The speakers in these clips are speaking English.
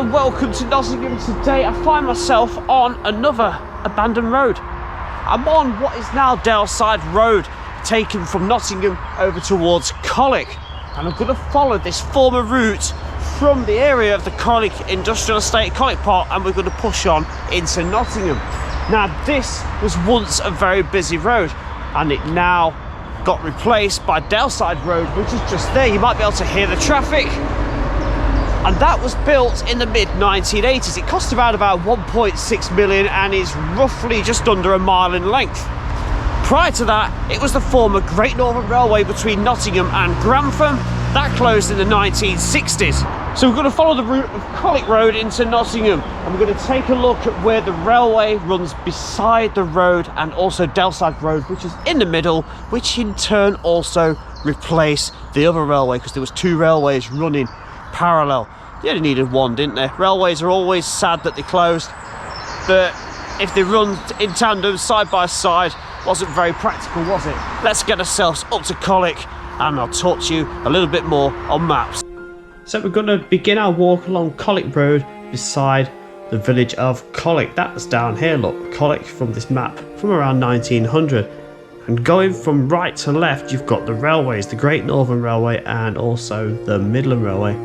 and welcome to Nottingham. Today I find myself on another abandoned road. I'm on what is now Daleside Road, taken from Nottingham over towards Colwick, and I'm going to follow this former route from the area of the Colwick Industrial Estate, Colwick Park, and we're going to push on into Nottingham. Now this was once a very busy road and it now got replaced by Daleside Road, which is just there. You might be able to hear the traffic. And that was built in the mid-1980s. It cost around about 1.6 million and is roughly just under a mile in length. Prior to that, it was the former Great Northern Railway between Nottingham and Grantham. That closed in the 1960s. So we're going to follow the route of Colwick Road into Nottingham, and we're going to take a look at where the railway runs beside the road, and also Daleside Road, which is in the middle, which in turn also replaced the other railway, because there was two railways running parallel. They only needed one, didn't they? Railways are always sad that they closed, but if they run in tandem side by side, wasn't very practical, was it? Let's get ourselves up to Colwick and I'll talk to you a little bit more on maps. So we're going to begin our walk along Colwick Road beside the village of Colwick. That's down here, look, Colwick from this map from around 1900. And going from right to left, you've got the railways, the Great Northern Railway and also the Midland Railway.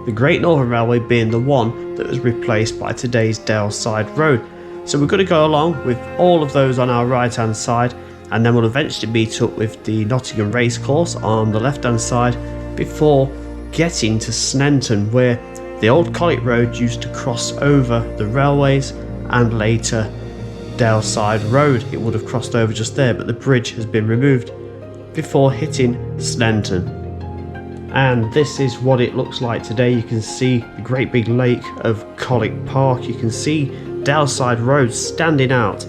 The Great Northern Railway being the one that was replaced by today's Daleside Road. So we're going to go along with all of those on our right hand side, and then we'll eventually meet up with the Nottingham Racecourse on the left hand side before getting to Sneinton, where the old Colwick Road used to cross over the railways, and later Daleside Road. It would have crossed over just there, but the bridge has been removed before hitting Sneinton. And this is what it looks like today. You can see the great big lake of Colwick Park. You can see Daleside Road standing out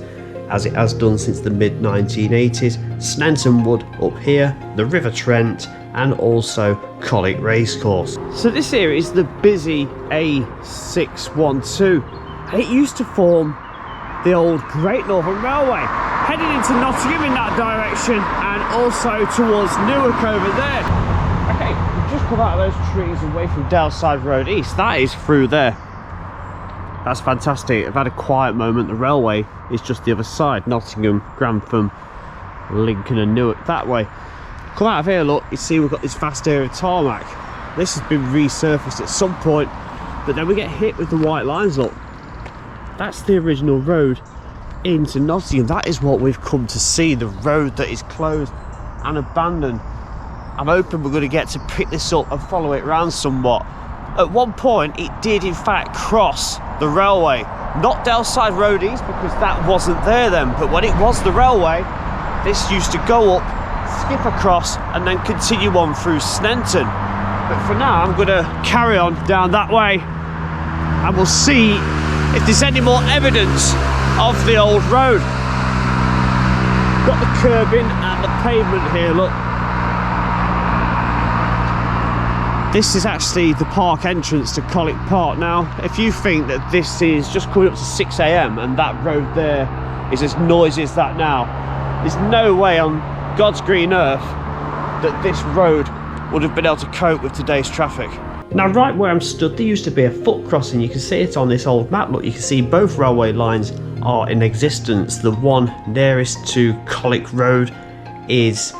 as it has done since the mid-1980s. Sneinton Wood up here, the River Trent, and also Colwick Racecourse. So this here is the busy A612. It used to form the old Great Northern Railway, heading into Nottingham in that direction and also towards Newark over there. Okay, we've just come out of those trees away from Daleside Road East. That is through there. That's fantastic. I've had a quiet moment. The railway is just the other side. Nottingham, Grantham, Lincoln and Newark that way. Come out of here, look, you see we've got this vast area of tarmac. This has been resurfaced at some point, but then we get hit with the white lines, look. That's the original road into Nottingham. That is what we've come to see, the road that is closed and abandoned. I'm hoping we're going to get to pick this up and follow it around somewhat. At one point, it did in fact cross the railway. Not Daleside Road East, because that wasn't there then, but when it was the railway, this used to go up, skip across and then continue on through Sneinton. But for now I'm going to carry on down that way and we'll see if there's any more evidence of the old road. Got the curbing and the pavement here, look. This is actually the park entrance to Colwick Park. Now if you think that this is just coming up to 6 AM and that road there is as noisy as that now, there's no way on God's green earth that this road would have been able to cope with today's traffic. Now right where I'm stood, there used to be a foot crossing. You can see it on this old map. Look, you can see both railway lines are in existence. The one nearest to Colwick Road is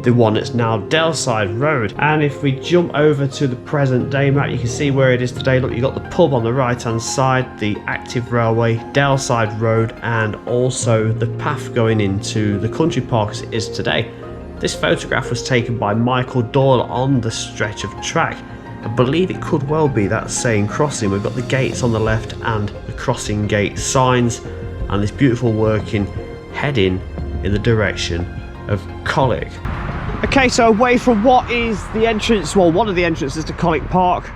the one that's now Daleside Road. And if we jump over to the present day map, you can see where it is today. Look, you've got the pub on the right hand side, the active railway, Daleside Road, and also the path going into the country park as it is today. This photograph was taken by Michael Doyle on the stretch of track. I believe it could well be that same crossing. We've got the gates on the left and the crossing gate signs, and this beautiful working heading in the direction of Colwick. Okay, so away from what is the entrance, well, one of the entrances to Colwick Park,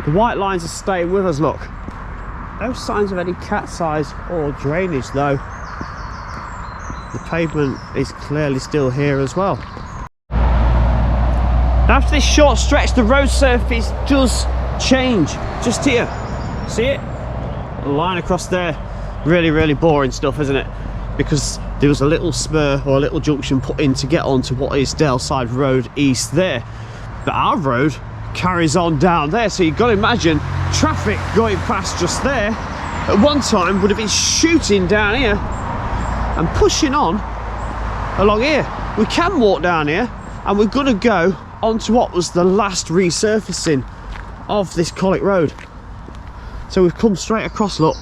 the white lines are staying with us, look. No signs of any cat's eyes or drainage though. The pavement is clearly still here as well. Now after this short stretch, the road surface does change. Just here, see it? A line across there. Really boring stuff, isn't it? Because there was a little spur or a little junction put in to get onto what is Daleside Road East there. But our road carries on down there, so you've got to imagine traffic going past just there at one time would have been shooting down here and pushing on along here. We can walk down here, and we're going to go onto what was the last resurfacing of this Colwick Road. So we've come straight across, look.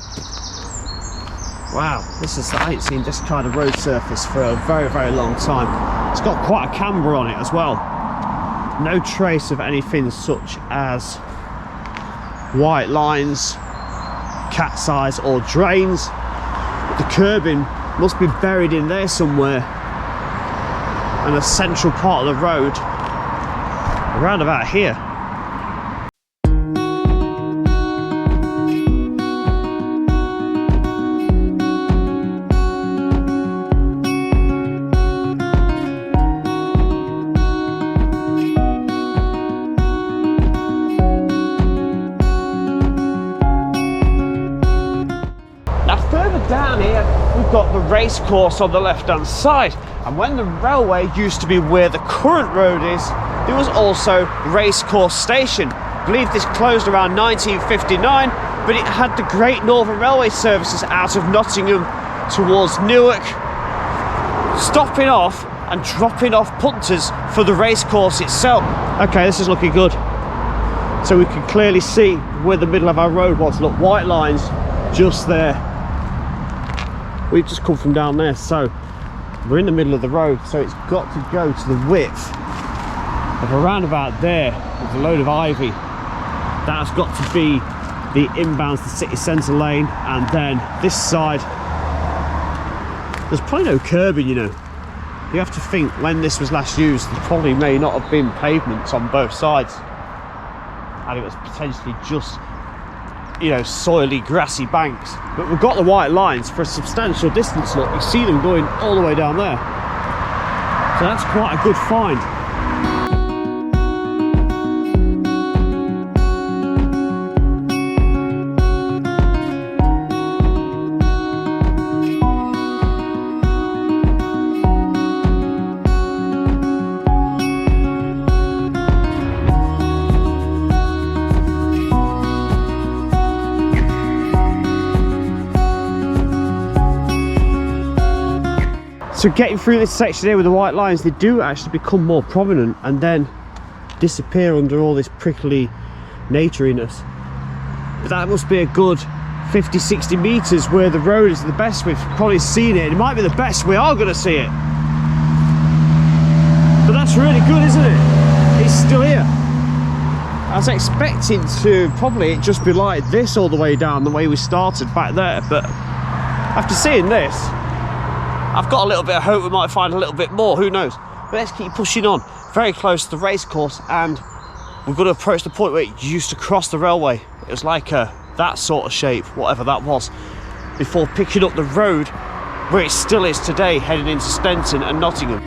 Wow, I ain't seen this kind of road surface for a very, very long time. It's got quite a camber on it as well. No trace of anything such as white lines, cat's eyes or drains. The curbing must be buried in there somewhere, and a central part of the road around about here. Down here we've got the race course on the left hand side, and when the railway used to be where the current road is, there was also race course station. I believe this closed around 1959, but it had the Great Northern Railway services out of Nottingham towards Newark, stopping off and dropping off punters for the race course itself. Okay, this is looking good. So we can clearly see where the middle of our road was. Look, white lines just there. We've just come from down there, so we're in the middle of the road, so it's got to go to the width of around about there with a load of ivy. That's got to be the inbounds to city centre lane, and then this side, there's probably no curbing, you know. You have to think, when this was last used, there probably may not have been pavements on both sides, and it was potentially just, you know, soily, grassy banks. But we've got the white lines for a substantial distance. Look, you see them going all the way down there. So that's quite a good find. So getting through this section here with the white lines, they do actually become more prominent and then disappear under all this prickly naturiness. But that must be a good 50-60 metres where the road is the best. We've probably seen it. It might be the best. We are going to see it. But that's really good, isn't it? It's still here. I was expecting to probably it just be like this all the way down the way we started back there, but after seeing this, I've got a little bit of hope we might find a little bit more, who knows. But let's keep pushing on, very close to the racecourse, and we're going to approach the point where it used to cross the railway. It was like that sort of shape, whatever that was, before picking up the road where it still is today, heading into Stenton and Nottingham.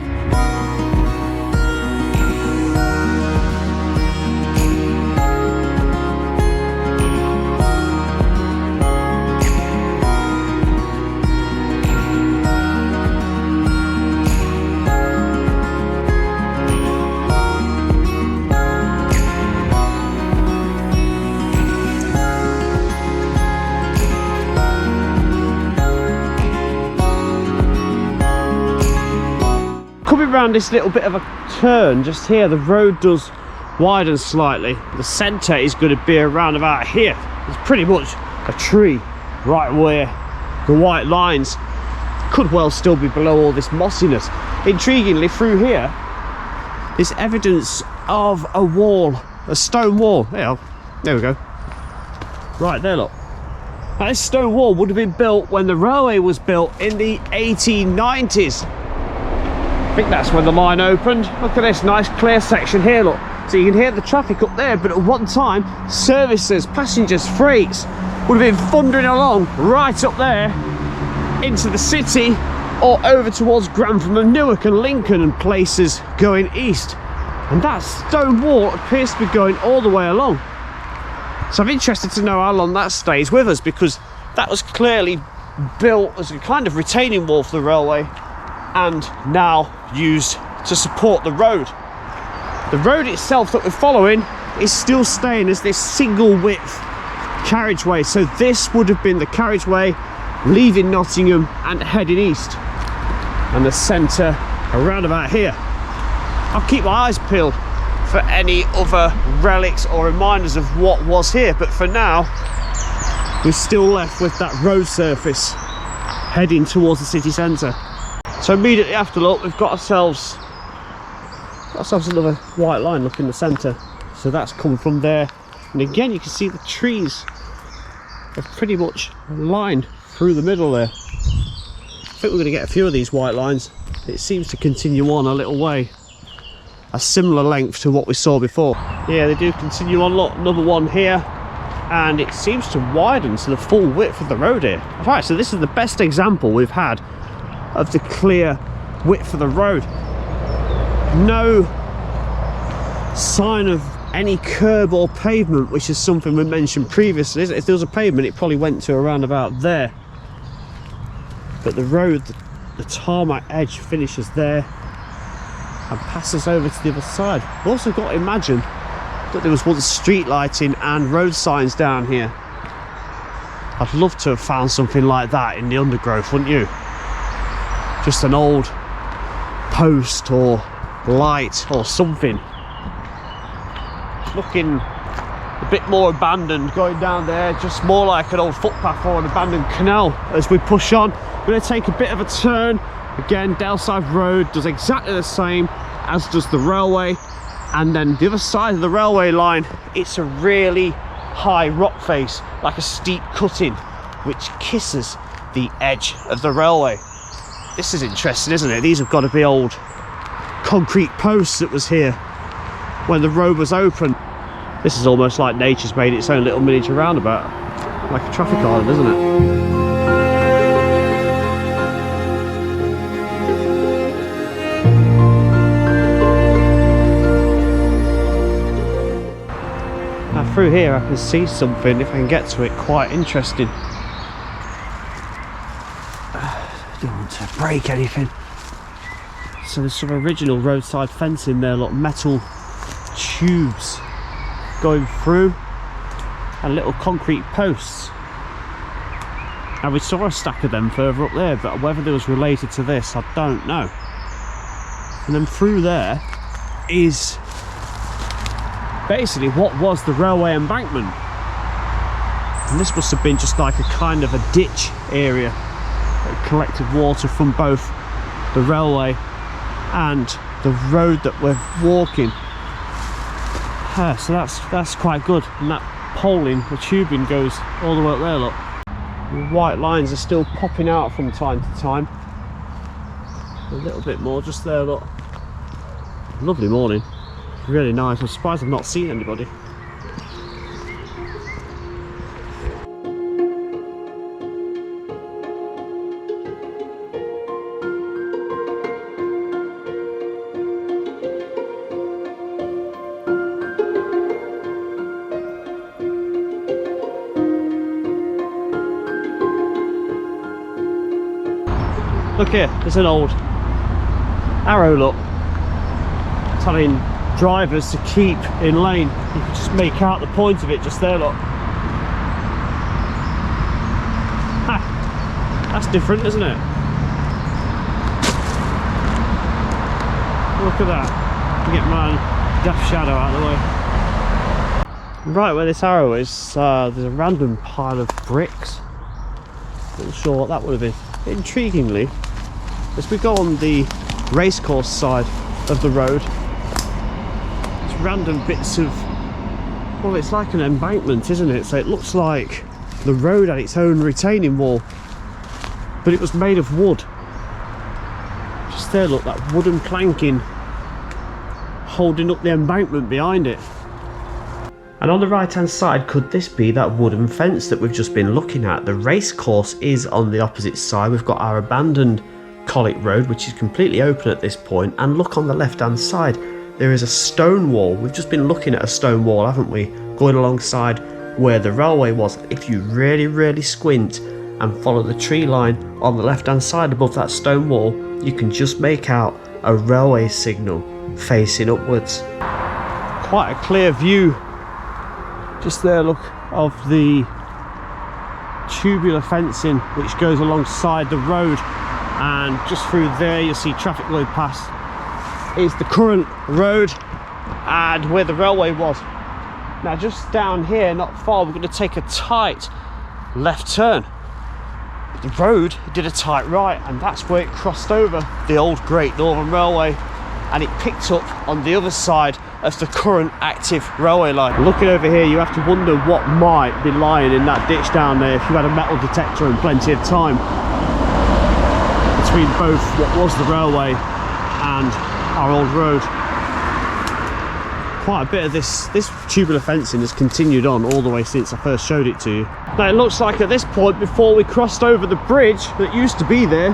Coming around this little bit of a turn just here, the road does widen slightly. The centre is going to be around about here. It's pretty much a tree right where the white lines could well still be below all this mossiness. Intriguingly, through here, there's evidence of a wall, a stone wall. There we go. Right there, look. Now, this stone wall would have been built when the railway was built in the 1890s. I think that's when the line opened. Look at this nice clear section here, look. So you can hear the traffic up there, but at one time, services, passengers, freights would have been thundering along right up there into the city or over towards Grantham and Newark and Lincoln and places going east. And that stone wall appears to be going all the way along. So I'm interested to know how long that stays with us, because that was clearly built as a kind of retaining wall for the railway and now used to support the road. The road itself that we're following is still staying as this single width carriageway. So this would have been the carriageway leaving Nottingham and heading east, and the centre around about here. I'll keep my eyes peeled for any other relics or reminders of what was here, but for now we're still left with that road surface heading towards the city centre. So immediately after, look, we've got ourselves another white line, look, in the centre. So that's come from there, and again you can see the trees are pretty much lined through the middle there. I think we're going to get a few of these white lines. It seems to continue on a little way, a similar length to what we saw before. Yeah, they do continue on. Look, another one here, and it seems to widen to the full width of the road here. Alright, so this is the best example we've had of the clear width of the road. No sign of any curb or pavement, which is something we mentioned previously. If there was a pavement, it probably went to around about there, but the road, the tarmac edge finishes there and passes over to the other side. We've also got to imagine that there was once street lighting and road signs down here. I'd love to have found something like that in the undergrowth, wouldn't you? Just an old post or light or something. Looking a bit more abandoned going down there, just more like an old footpath or an abandoned canal. As we push on, we're going to take a bit of a turn. Again, Daleside Road does exactly the same as does the railway, and then the other side of the railway line, it's a really high rock face, like a steep cutting, which kisses the edge of the railway. This is interesting, isn't it? These have got to be old concrete posts that was here when the road was open. This is almost like nature's made its own little miniature roundabout, like a traffic island, isn't it? Now through here I can see something, if I can get to it, quite interesting. Don't want to break anything. So there's some original roadside fencing there, look, metal tubes going through and little concrete posts. And we saw a stack of them further up there, but whether they was related to this, I don't know. And then through there is basically what was the railway embankment. And this must have been just like a kind of a ditch area that collected water from both the railway and the road that we're walking. So that's quite good. And that poling, the tubing, goes all the way up there, look. The white lines are still popping out from time to time. A little bit more just there, look. Lovely morning, really nice. I'm surprised I've not seen anybody. Look here, there's an old arrow, look, telling drivers to keep in lane. You can just make out the point of it just there, look. Ha! That's different, isn't it? Look at that. Get my daft shadow out of the way. Right where this arrow is, there's a random pile of bricks. Not sure what that would have been. Intriguingly, as we go on the racecourse side of the road, it's random bits of, well, it's like an embankment, isn't it? So it looks like the road had its own retaining wall, but it was made of wood. Just there, look, that wooden planking holding up the embankment behind it. And on the right hand side, could this be that wooden fence that we've just been looking at? The racecourse is on the opposite side. We've got our abandoned Colwick Road, which is completely open at this point, and look on the left hand side, there is a stone wall. We've just been looking at a stone wall, haven't we, going alongside where the railway was. If you really squint and follow the tree line on the left hand side above that stone wall, you can just make out a railway signal facing upwards. Quite a clear view just there, look, of the tubular fencing which goes alongside the road, and just through there you'll see traffic going past is the current road and where the railway was. Now just down here, not far, we're going to take a tight left turn. The road did a tight right, and that's where it crossed over the old Great Northern Railway, and it picked up on the other side of the current active railway line. Looking over here, you have to wonder what might be lying in that ditch down there if you had a metal detector and plenty of time between both what was the railway and our old road. Quite a bit of this tubular fencing has continued on all the way since I first showed it to you. Now it looks like at this point, before we crossed over the bridge that used to be there,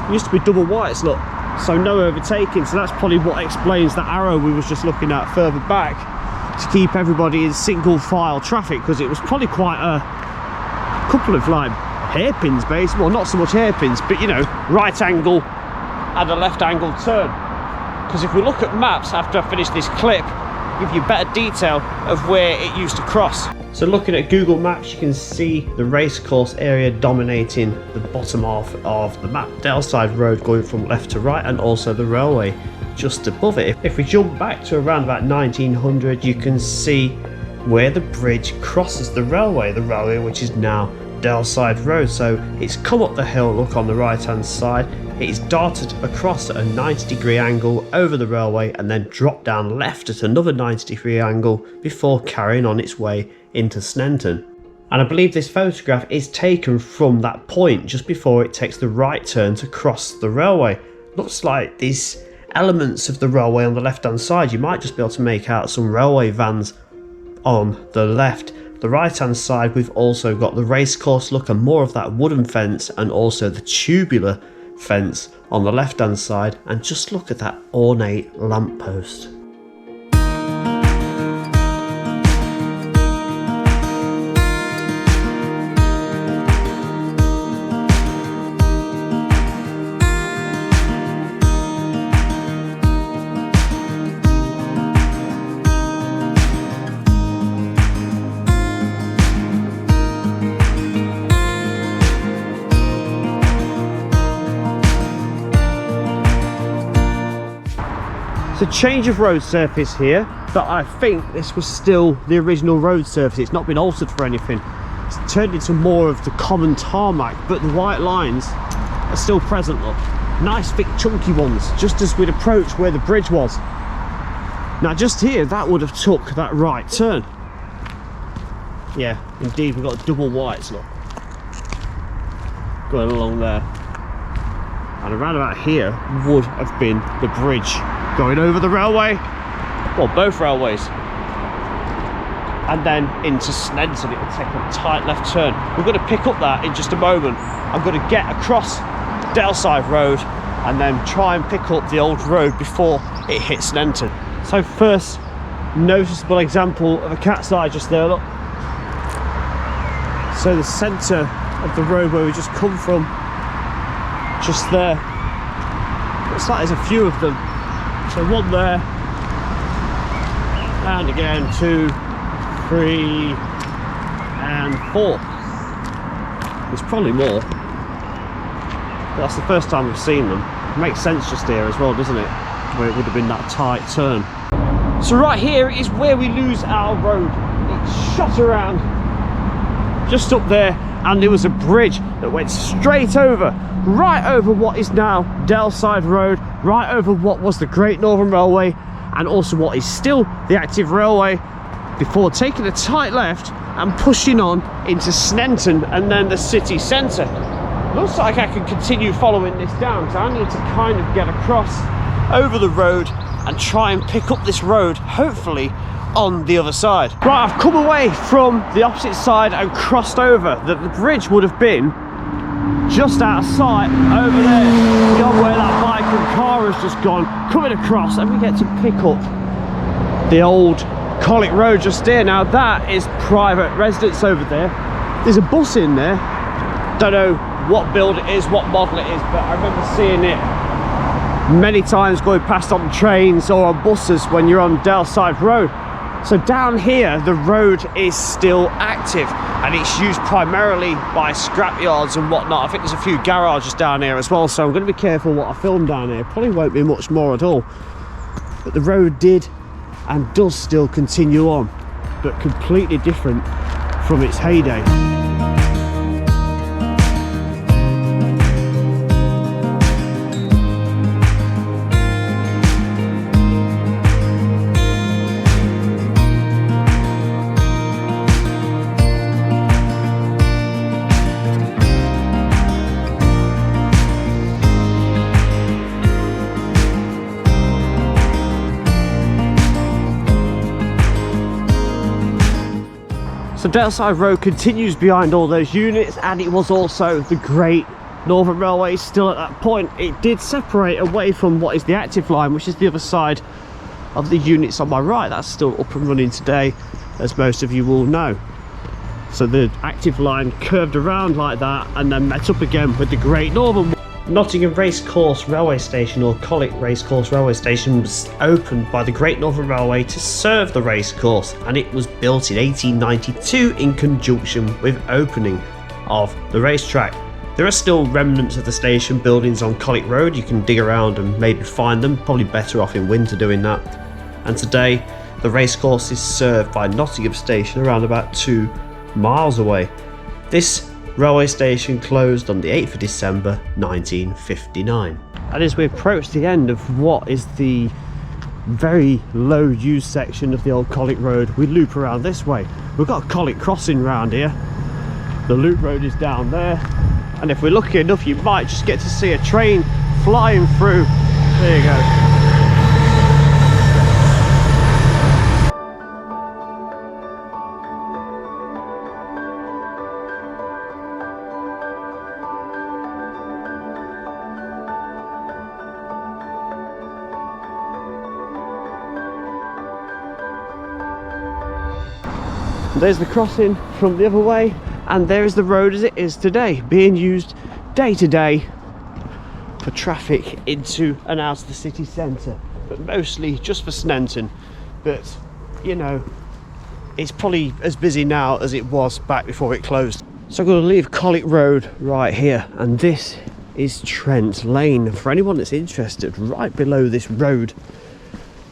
it used to be double whites, look, so no overtaking. So that's probably what explains that arrow we was just looking at further back, to keep everybody in single file traffic, because it was probably quite a couple of like hairpins based, well not so much hairpins, but you know, right angle and a left angle turn. Because if we look at maps after I finish this clip, give you better detail of where it used to cross. So looking at Google Maps, you can see the racecourse area dominating the bottom half of the map. Daleside Road going from left to right, and also the railway just above it. If we jump back to around about 1900, you can see where the bridge crosses the railway which is now Daleside Road. So it's come up the hill, look on the right hand side, it is darted across at a 90-degree angle over the railway, and then dropped down left at another 90-degree angle before carrying on its way into Sneinton. And I believe this photograph is taken from that point just before it takes the right turn to cross the railway. Looks like these elements of the railway on the left hand side, you might just be able to make out some railway vans on the left. The right hand side, we've also got the racecourse look and more of that wooden fence, and also the tubular fence on the left hand side. And just look at that ornate lamppost. It's a change of road surface here, but I think this was still the original road surface. It's not been altered for anything. It's turned into more of the common tarmac, but the white lines are still present, look. Nice thick chunky ones, just as we'd approach where the bridge was. Now just here, that would have took that right turn. Yeah, indeed, we've got double whites, look, going along there. And around about here would have been the bridge going over the railway, well both railways, and then into Sneinton. It will take a tight left turn. We're going to pick up that in just a moment. I'm going to get across Daleside Road and then try and pick up the old road before it hits Sneinton. So first noticeable example of a cat's eye just there, look. So the centre of the road where we just come from, just there, looks like there's a few of them. So one there, and again 2, 3 and 4. There's probably more, but that's the first time we've seen them. It makes sense just here as well, doesn't it, where it would have been that tight turn. So right here is where we lose our road. It's shot around just up there, and there was a bridge that went straight over, right over what is now Daleside Road, right over what was the Great Northern Railway, and also what is still the active railway, before taking a tight left and pushing on into Sneinton and then the city centre. Looks like I can continue following this down, because I need to kind of get across over the road and try and pick up this road, hopefully on the other side. Right, I've come away from the opposite side and crossed over. The bridge would have been just out of sight over there, beyond where that bike and car has just gone, coming across, and we get to pick up the old Colwick Road just here. Now that is private residence over there. There's a bus in there, don't know what build it is, what model it is, but I remember seeing it many times going past on trains or on buses when you're on Daleside Road. So down here, the road is still active and it's used primarily by scrapyards and whatnot. I think there's a few garages down here as well, so I'm going to be careful what I film down here. Probably won't be much more at all. But the road did and does still continue on, but completely different from its heyday. So Daleside Road continues behind all those units, and it was also the Great Northern Railway still at that point. It did separate away from what is the active line, which is the other side of the units on my right. That's still up and running today, as most of you will know. So the active line curved around like that and then met up again with the Great Northern. Nottingham Racecourse Railway Station, or Colwick Racecourse Railway Station, was opened by the Great Northern Railway to serve the racecourse, and it was built in 1892 in conjunction with opening of the racetrack. There are still remnants of the station buildings on Colwick Road. You can dig around and maybe find them, probably better off in winter doing that. And today the racecourse is served by Nottingham Station, around about 2 miles away. This railway station closed on the 8th of December 1959. And as we approach the end of what is the very low used section of the old Colwick Road, we loop around this way. We've got a Colwick crossing round here. The loop road is down there, and if we're lucky enough you might just get to see a train flying through. There you go. There's the crossing from the other way, and there is the road as it is today, being used day to day for traffic into and out of the city centre, but mostly just for Sneinton. But you know, it's probably as busy now as it was back before it closed. So I'm going to leave Colwick Road right here, and this is Trent Lane. For anyone that's interested, right below this road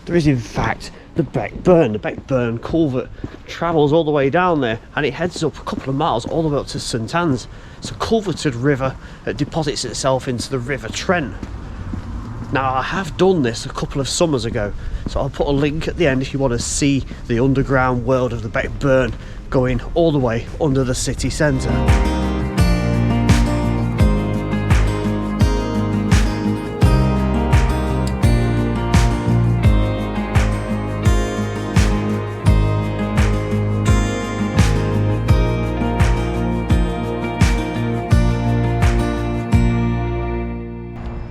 there is in fact the Beckburn. The Beckburn culvert travels all the way down there, and it heads up a couple of miles all the way up to St Anne's. It's a culverted river that deposits itself into the River Trent. Now I have done this a couple of summers ago, so I'll put a link at the end if you want to see the underground world of the Beckburn going all the way under the city centre.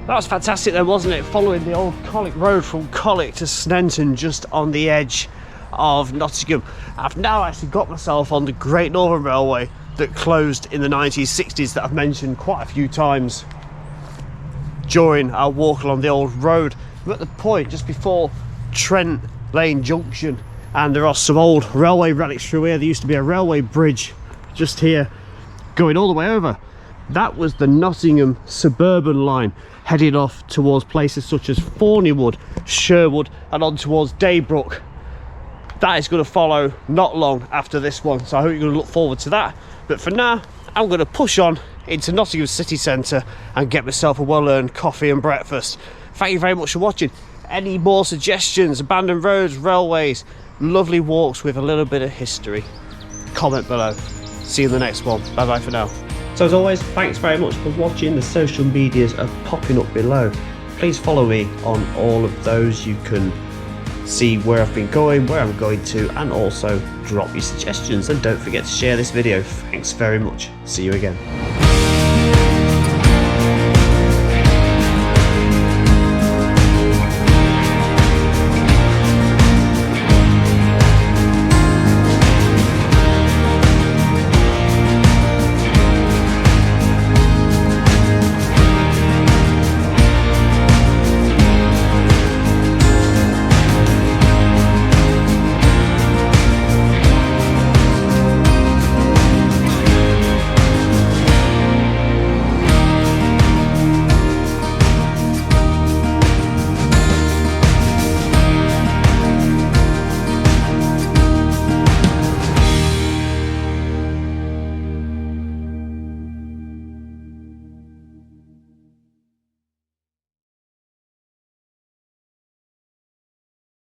That was fantastic then, wasn't it? Following the old Colwick Road from Colwick to Sneinton, just on the edge of Nottingham. I've now actually got myself on the Great Northern Railway that closed in the 1960s, that I've mentioned quite a few times during our walk along the old road. We're at the point just before Trent Lane Junction, and there are some old railway relics through here. There used to be a railway bridge just here going all the way over. That was the Nottingham suburban line, heading off towards places such as Forneywood, Sherwood, and on towards Daybrook. That is going to follow not long after this one, so I hope you're going to look forward to that. But for now, I'm going to push on into Nottingham city centre and get myself a well-earned coffee and breakfast. Thank you very much for watching. Any more suggestions, abandoned roads, railways, lovely walks with a little bit of history, comment below. See you in the next one. Bye bye for now. So as always, thanks very much for watching. The social medias are popping up below. Please follow me on all of those. You can see where I've been going, where I'm going to, and also drop your suggestions. And don't forget to share this video. Thanks very much. See you again.